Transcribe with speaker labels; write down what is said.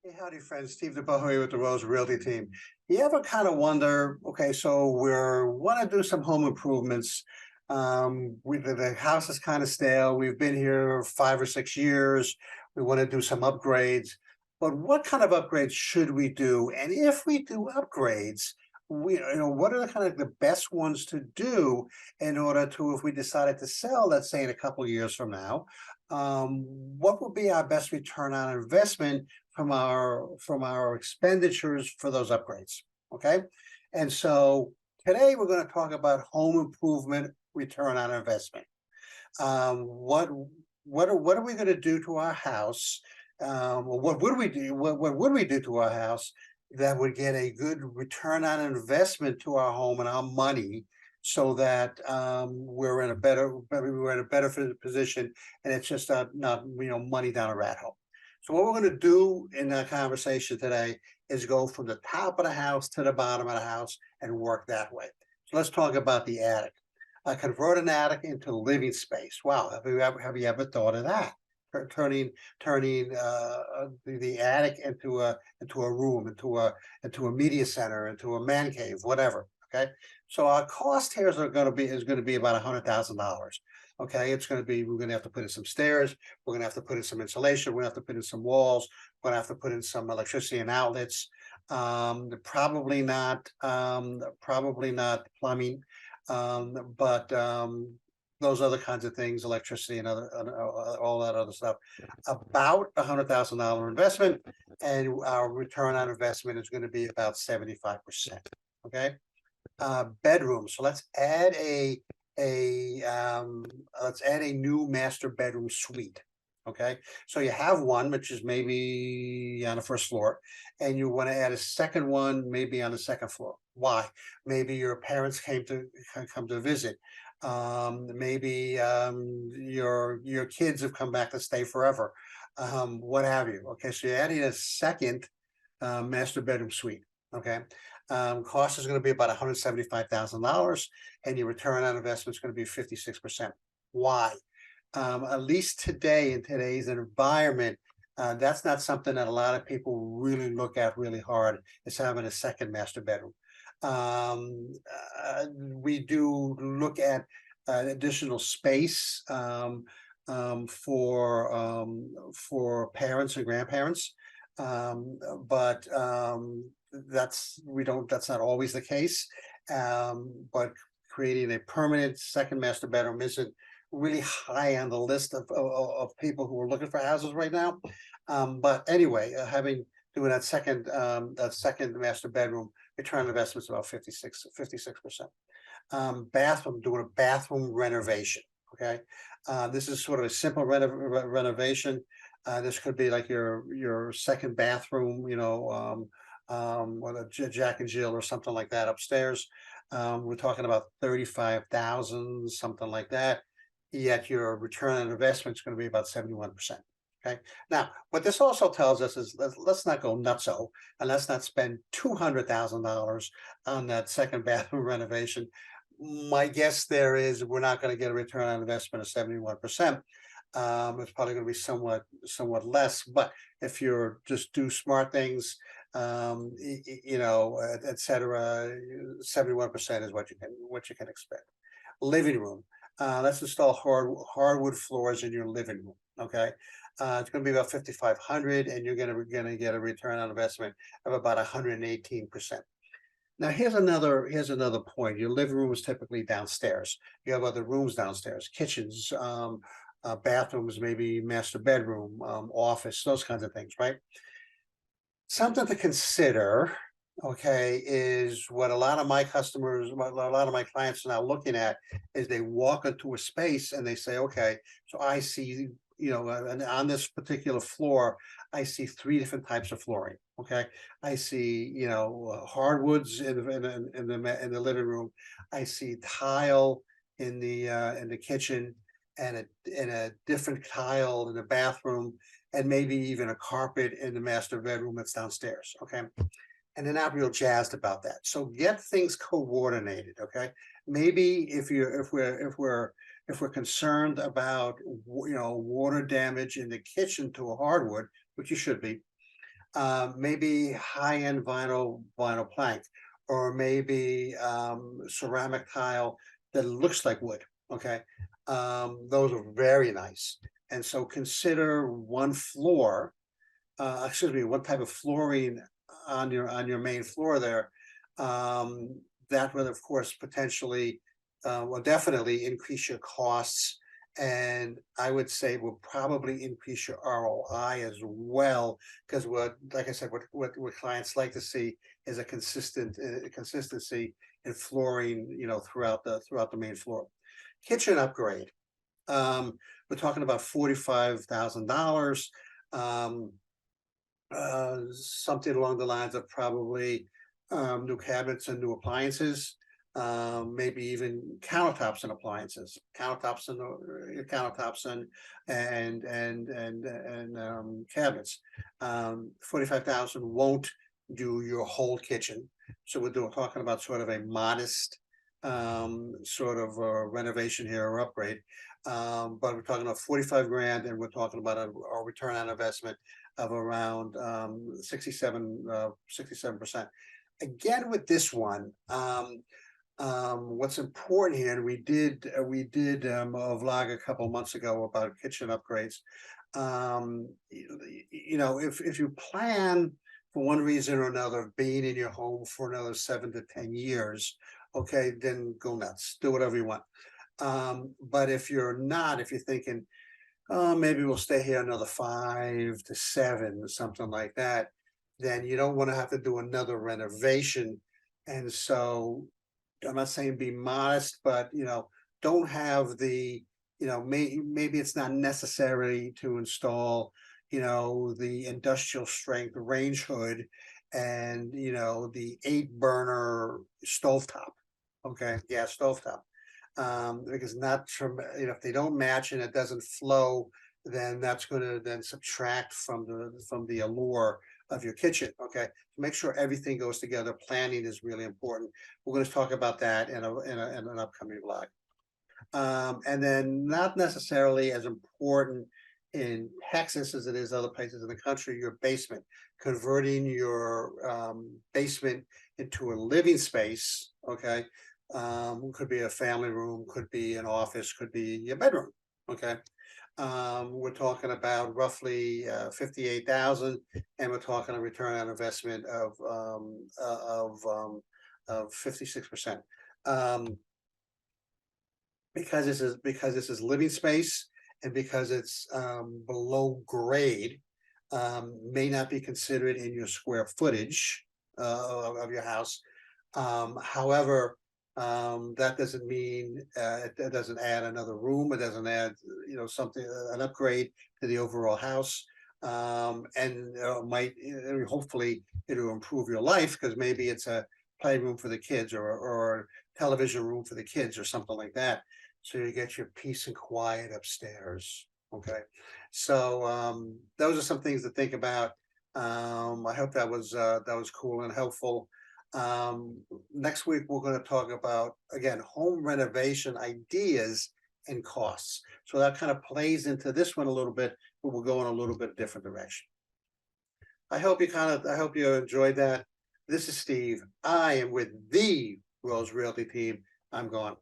Speaker 1: Hey, howdy, friends. Steve DeBoer here with the Rose Realty Team. You ever kind of wonder, okay, so we're want to do some home improvements. The house is kind of stale. We've been here 5 or 6 years. We want to do some upgrades, but what kind of upgrades should we do? And if we do upgrades, what are the kind of the best ones to do in order to, if we decided to sell, let's say in a couple of years from now, what would be our best return on investment from our expenditures for those upgrades? Okay, and so today we're going to talk about home improvement return on investment. What are we going to do to our house? Or what would we do? What would we do to our house that would get a good return on investment to our home and our money, so that we're in a better position, and it's just not money down a rat hole. So what we're going to do in the conversation today is go from the top of the house to the bottom of the house and work that way. So let's talk about the attic. Convert an attic into living space. Wow, have you ever thought of that? Turning the attic into a room, into a media center, into a man cave, whatever. Okay, so our cost here is going to be about $100,000. Okay, we're going to have to put in some stairs. We're going to have to put in some insulation. We're going to have to put in some walls. We're going to have to put in some electricity and outlets. Probably not plumbing, but those other kinds of things, electricity and all that other stuff. About $100,000 investment, and our return on investment is going to be about 75%. Okay, bedrooms. So let's add a new master bedroom suite. Okay, so you have one which is maybe on the first floor, and you want to add a second one maybe on the second floor. Why? Maybe your parents come to visit. Maybe your kids have come back to stay forever. What have you? Okay, so you're adding a second master bedroom suite. Okay, cost is going to be about $175,000, and your return on investment is going to be 56%. Why? At least today, in today's environment, that's not something that a lot of people really look at really hard, is having a second master bedroom. We do look at additional space for parents and grandparents, but that's not always the case. But creating a permanent second master bedroom isn't really high on the list of people who are looking for houses right now. But anyway, doing that second master bedroom, return on investment is about 56%. Doing a bathroom renovation. Okay, this is sort of a simple renovation. This could be like your second bathroom, with a Jack and Jill or something like that upstairs. We're talking about 35,000, something like that. Yet your return on investment is going to be about 71%. Okay. Now, what this also tells us is, let's not go nutso, and let's not spend $200,000 on that second bathroom renovation. My guess there is we're not going to get a return on investment of 71%. It's probably going to be somewhat less. But if you're just do smart things, et cetera, 71% is what you can expect. Living room. Let's install hardwood floors in your living room. Okay, it's going to be about 5,500, and you're going to get a return on investment of about 118%. Now, here's another point. Your living room is typically downstairs. You have other rooms downstairs, kitchens, bathrooms, maybe master bedroom, office, those kinds of things, right? Something to consider, okay, is what a lot of my clients are now looking at, is they walk into a space and they say, okay, so I see, and on this particular floor, I see 3 different types of flooring. Okay, I see, hardwoods in the living room. I see tile in the kitchen, and a different tile in the bathroom, and maybe even a carpet in the master bedroom that's downstairs. Okay, and they're not real jazzed about that. So get things coordinated. Okay, maybe if we're concerned about water damage in the kitchen to a hardwood, which you should be, maybe high-end vinyl plank, or maybe ceramic tile that looks like wood. Okay, those are very nice. And so consider one floor, excuse me, one type of flooring on your main floor there. That would, of course, potentially, will definitely increase your costs, and I would say will probably increase your ROI as well. Because what, like I said, what clients like to see is a consistency in flooring, throughout the main floor. Kitchen upgrade. We're talking about $45,000. Um, Something along the lines of probably new cabinets and new appliances, maybe even countertops and appliances, countertops and cabinets. 45,000 won't do your whole kitchen, so talking about sort of a modest sort of renovation here or upgrade. But we're talking about 45 grand, and we're talking about a return on investment of around 67%. Again, with this one, what's important here, and we did a vlog a couple months ago about kitchen upgrades. If you plan for one reason or another of being in your home for another 7 to 10 years, okay, then go nuts, do whatever you want. But if you're not, if you're thinking, oh, maybe we'll stay here another 5 to 7 or something like that, then you don't want to have to do another renovation. And so I'm not saying be modest, but don't have maybe it's not necessary to install the industrial strength range hood and the 8 burner stovetop. Okay, yeah, stovetop. Because not from, if they don't match and it doesn't flow, then that's going to then subtract from the allure of your kitchen. Okay, make sure everything goes together. Planning is really important. We're going to talk about that in an upcoming vlog. And then, not necessarily as important in Texas as it is other places in the country, your basement. Converting your basement into a living space. Okay, could be a family room, could be an office, could be your bedroom. Okay, we're talking about roughly 58,000, and we're talking a return on investment of 56%. Because this is living space, and because it's below grade, may not be considered in your square footage of your house. However, that doesn't mean it doesn't add another room. It doesn't add, something, an upgrade to the overall house, and might hopefully it'll improve your life, because maybe it's a playroom for the kids, or television room for the kids, or something like that. So you get your peace and quiet upstairs. Okay, so those are some things to think about. I hope that was cool and helpful. Next week, we're going to talk about, again, home renovation ideas and costs. So that kind of plays into this one a little bit, but we'll go in a little bit different direction. I hope you enjoyed that. This is Steve. I am with the Rose Realty Team. I'm gone.